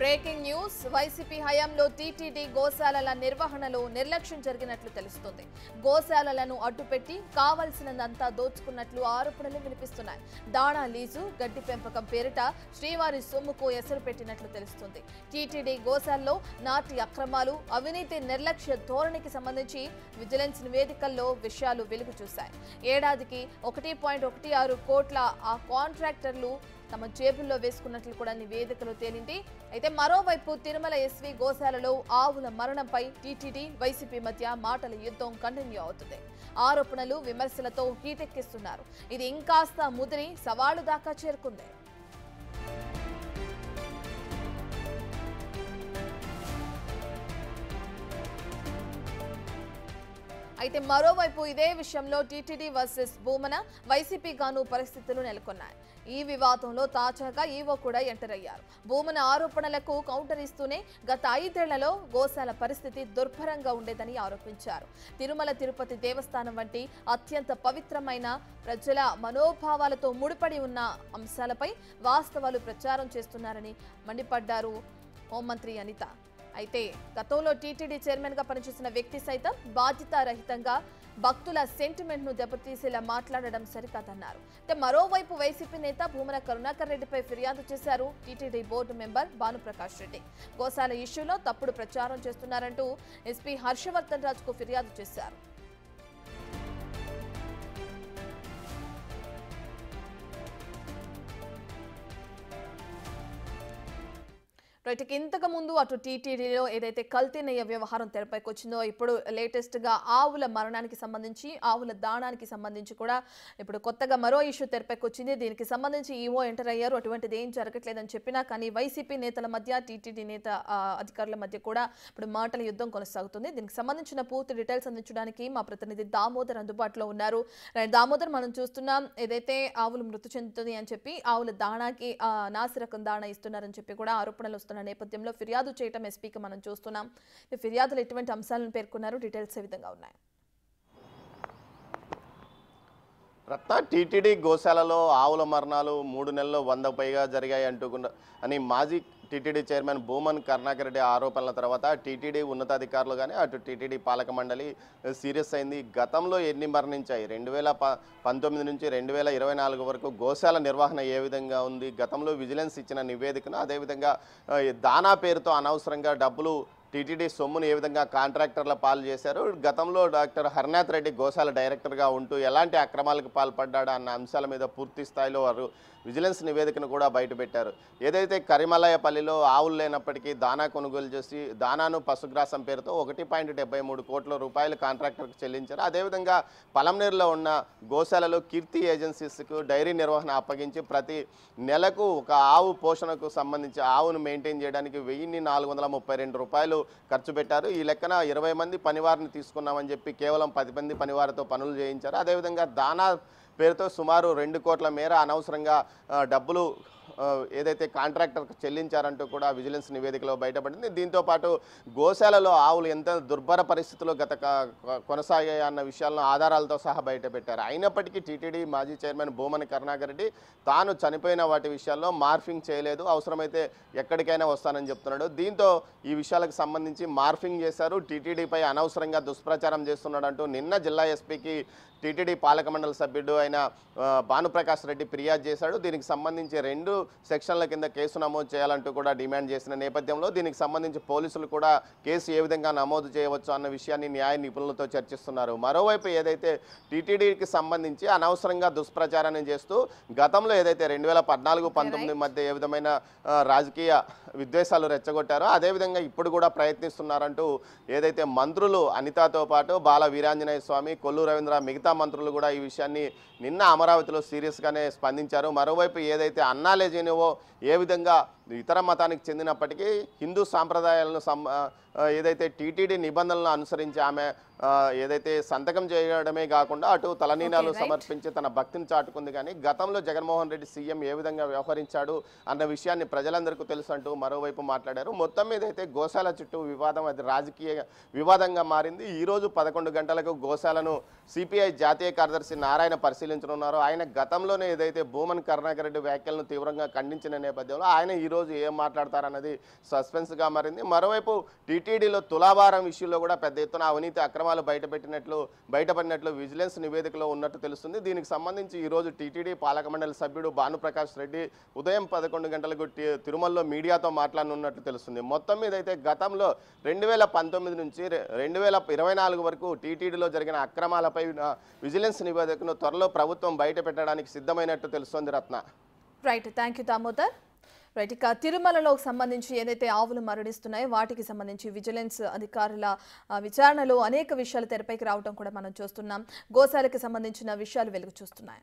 Breaking news YCP హయాంలో TTD గోశాలల నిర్వహణలో నిర్లక్ష్యం జరిగినట్లు తెలుస్తోంది. గోశాలలను అడ్డుపెట్టి కావలసినంతా దోచుకున్నట్లు ఆరోపణలు వినిపిస్తున్నాయి. దాణా లీజు, గడ్డి పెంపకం పేరిట శ్రీవారి సొమ్ముకు ఎసరు పెట్టినట్లు తెలుస్తోంది. టీటీడీ గోశాలలో నాటి అక్రమాలు, అవినీతి నిర్లక్ష్య ధోరణికి సంబంధించి విజిలెన్స్ నివేదికల్లో విషయాలు వెలుగు చూశాయి. ఏడాదికి 1.16 కోట్ల ఆ కాంట్రాక్టర్లు తమ జేబుల్లో వేసుకున్నట్లు కూడా నివేదికలో తేలింది. అయితే మరోవైపు తిరుమల ఎస్వి గోశాలలో ఆవుల మరణంపై టీటీడీ, వైసీపీ మధ్య మాటల యుద్ధం కంటిన్యూ అవుతుంది. ఆరోపణలు, విమర్శలతో హీటెక్కిస్తున్నారు. ఇది ఇంకాస్త ముదిరి సవాలు దాకా చేరుకుంది. అయితే మరోవైపు ఇదే విషయంలో టీటీడీ వర్సెస్ భూమన, వైసీపీ గాను పరిస్థితులు నెలకొన్నాయి. ఈ వివాదంలో తాజాగా ఈవో కూడా ఎంటర్ అయ్యారు. భూమన ఆరోపణలకు కౌంటర్ ఇస్తూనే గత 5 ఏళ్లలో గోశాల పరిస్థితి దుర్భరంగా ఉండేదని ఆరోపించారు. తిరుమల తిరుపతి దేవస్థానం వంటి అత్యంత పవిత్రమైన, ప్రజల మనోభావాలతో ముడిపడి ఉన్న అంశాలపై వాస్తవాలు ప్రచారం చేస్తున్నారని మండిపడ్డారు హోంమంత్రి అనిత. అయితే గతంలో టీటీడీ చైర్మన్ గా పనిచేసిన వ్యక్తి సైతం బాధ్యతారహితంగా భక్తుల సెంటిమెంట్ ను దెబ్బతీసేలా మాట్లాడడం సరికాదన్నారు. అయితే మరోవైపు వైసీపీ నేత భూమన కరుణాకర్ రెడ్డిపై ఫిర్యాదు చేశారు TTD board member Bhanuprakash Reddy. గోశాల ఇష్యూలో తప్పుడు ప్రచారం చేస్తున్నారంటూ ఎస్పీ హర్షవర్ధన్ రాజుకు ఫిర్యాదు చేశారు. ఇంతకు ముందు అటు టీటీడీలో ఏదైతే కల్తీ నెయ్యి వ్యవహారం తెరపైకి వచ్చిందో, ఇప్పుడు లేటెస్ట్ గా ఆవుల మరణానికి సంబంధించి, ఆవుల దాణానికి సంబంధించి కూడా ఇప్పుడు కొత్తగా మరో ఇష్యూ తెరపైకి వచ్చింది. దీనికి సంబంధించి ఈవో ఎంటర్ అయ్యారు. అటువంటిది ఏం జరగట్లేదని చెప్పినా కానీ వైసీపీ నేతల మధ్య, టీటీడీ నేత అధికారుల మధ్య కూడా ఇప్పుడు మాటల యుద్ధం కొనసాగుతుంది. దీనికి సంబంధించిన పూర్తి డీటెయిల్స్ అందించడానికి మా ప్రతినిధి దామోదర్ అందుబాటులో ఉన్నారు. దామోదర్, మనం చూస్తున్నాం ఏదైతే ఆవులు మృతి చెందుతుంది అని చెప్పి ఆవుల దాణాకి నాసిరకం దాణా ఇస్తున్నారని చెప్పి కూడా ఆరోపణలు వస్తున్నాయి. నేపథ్యంలో ఫిర్యాదు చేయటం ఎస్పీకి మనం చూస్తున్నాం. ఫిర్యాదులు ఎటువంటి అంశాలను పేర్కొన్నారు, డీటెయిల్స్ ఏ విధంగా ఉన్నాయి? టీటీడీ గోశాలలో ఆవుల మరణాలు 3 నెలల్లో 100 పైగా జరిగాయి అని మాజీ టీటీడీ చైర్మన్ భూమన్ కరుణాకర్ రెడ్డి ఆరోపణల తర్వాత టీటీడీ ఉన్నతాధికారులు కానీ అటు టీటీడీ పాలక మండలి సీరియస్ అయింది. గతంలో ఎన్ని మరణించాయి, 2019 నుంచి 2024 వరకు గోశాల నిర్వహణ ఏ విధంగా ఉంది, గతంలో విజిలెన్స్ ఇచ్చిన నివేదికను, అదేవిధంగా దానా పేరుతో అనవసరంగా డబ్బులు టీటీడీ సొమ్మును ఏ విధంగా కాంట్రాక్టర్ల పాలు చేశారు, గతంలో డాక్టర్ హర్నాథ్ రెడ్డి గోశాల డైరెక్టర్గా ఉంటూ ఎలాంటి అక్రమాలకు పాల్పడ్డాడు అన్న అంశాల మీద పూర్తి స్థాయిలో వారు విజిలెన్స్ నివేదికను కూడా బయటపెట్టారు. ఏదైతే కరిమలయపల్లిలో ఆవులు లేనప్పటికీ దానా కొనుగోలు చేసి దానాను పశుగ్రాసం పేరుతో 1.73 కోట్ల రూపాయలు కాంట్రాక్టర్కు చెల్లించారు. అదేవిధంగా పలంనేరులో ఉన్న గోశాలలో కీర్తి ఏజెన్సీస్కు డైరీ నిర్వహణ అప్పగించి ప్రతి నెలకు ఒక ఆవు పోషణకు సంబంధించి ఆవును మెయింటైన్ చేయడానికి 1432 రూపాయలు ఖర్చు పెట్టారు. ఈ లెక్కన 20 మంది పనివారిని తీసుకున్నామని చెప్పి కేవలం 10 మంది పనివారితో పనులు చేయించారు. అదేవిధంగా దానా పేరుతో సుమారు 2 కోట్ల మేర అనవసరంగా డబ్బులు ఏదైతే కాంట్రాక్టర్కు చెల్లించారంటూ కూడా విజిలెన్స్ నివేదికలో బయటపడింది. దీంతోపాటు గోశాలలో ఆవులు ఎంత దుర్భర పరిస్థితుల్లో కొనసాగాయి అన్న విషయాలను ఆధారాలతో సహా బయటపెట్టారు. అయినప్పటికీ టీటీడీ మాజీ చైర్మన్ భూమన కరుణాకర్ రెడ్డి తాను చనిపోయిన వాటి విషయాల్లో మార్ఫింగ్ చేయలేదు, అవసరమైతే ఎక్కడికైనా వస్తానని చెప్తున్నాడు. దీంతో ఈ విషయాలకు సంబంధించి మార్ఫింగ్ చేశారు, టీటీడీపై అనవసరంగా దుష్ప్రచారం చేస్తున్నాడంటూ నిన్న జిల్లా ఎస్పీకి టీటీడీ పాలక మండలి సభ్యుడు అయిన భానుప్రకాష్ రెడ్డి ఫిర్యాదు చేశాడు. దీనికి సంబంధించి 2 సెక్షన్ల కింద కేసు నమోదు చేయాలంటూ కూడా డిమాండ్ చేసిన నేపథ్యంలో దీనికి సంబంధించి పోలీసులు కూడా కేసు ఏ విధంగా నమోదు చేయవచ్చు అన్న విషయాన్ని న్యాయ నిపుణులతో చర్చిస్తున్నారు. మరోవైపు ఏదైతే టీటీడీకి సంబంధించి అనవసరంగా దుష్ప్రచారాన్ని చేస్తూ గతంలో ఏదైతే 2014-19 మధ్య ఏ విధమైన రాజకీయ విద్వేషాలు రెచ్చగొట్టారో అదేవిధంగా ఇప్పుడు కూడా ప్రయత్నిస్తున్నారంటూ ఏదైతే మంత్రులు అనితతో పాటు బాల వీరాంజనేయ స్వామి, కొల్లు రవీంద్ర, మిగతా మంత్రులు కూడా ఈ విషయాన్ని నిన్న అమరావతిలో సీరియస్గానే స్పందించారు. మరోవైపు ఏదైతే అన్నా లెజెనివో ఏ విధంగా ఇతర మతానికి చెందినప్పటికీ హిందూ సాంప్రదాయాలను ఏదైతే టీటీడీ నిబంధనలను అనుసరించి ఆమె ఏదైతే సంతకం చేయడమే కాకుండా అటు తలనీనాలు సమర్పించి తన భక్తిని చాటుకుంది. కానీ గతంలో జగన్మోహన్ రెడ్డి సీఎం ఏ విధంగా వ్యవహరించాడు అన్న విషయాన్ని ప్రజలందరికీ తెలుసు అంటూ మరోవైపు మాట్లాడారు. మొత్తం మీద అయితే గోశాల చుట్టూ వివాదం అది రాజకీయ వివాదంగా మారింది. ఈరోజు 11 గంటలకు గోశాలను సిపిఐ జాతీయ కార్యదర్శి నారాయణ పరిశీలించనున్నారు. ఆయన గతంలోనే ఏదైతే భూమన్ కరుణాకర్ రెడ్డి వ్యాఖ్యలను తీవ్రంగా ఖండించిన నేపథ్యంలో ఆయన ఈరోజు రోజు ఏం మాట్లాడతారన్నది సస్పెన్స్గా మారింది. మరోవైపు టీటీడీలో తులాభారం ఇష్యూలో కూడా పెద్ద ఎత్తున అవినీతి అక్రమాలు బయటపడినట్లు విజిలెన్స్ నివేదికలో ఉన్నట్టు తెలుస్తుంది. దీనికి సంబంధించి ఈరోజు టీటీడీ పాలక మండలి సభ్యుడు భానుప్రకాష్ రెడ్డి ఉదయం 11 గంటలకు తిరుమలలో మీడియాతో మాట్లాడనున్నట్లు తెలుస్తుంది. మొత్తం మీద అయితే గతంలో 2019 నుంచి 2024 వరకు టీటీడీలో జరిగిన అక్రమాలపై విజిలెన్స్ నివేదికను త్వరలో ప్రభుత్వం బయట పెట్టడానికి సిద్ధమైనట్టు తెలుస్తోంది Ratna. Right, thank you Damodar. Right, ఇక తిరుమలలో సంబంధించి ఏదైతే ఆవులు మరణిస్తున్నాయో వాటికి సంబంధించి విజిలెన్స్ అధికారుల విచారణలో అనేక విషయాలు తెరపైకి రావడం కూడా మనం చూస్తున్నాం. గోశాలకు సంబంధించిన విషయాలు వెలుగు చూస్తున్నాయి.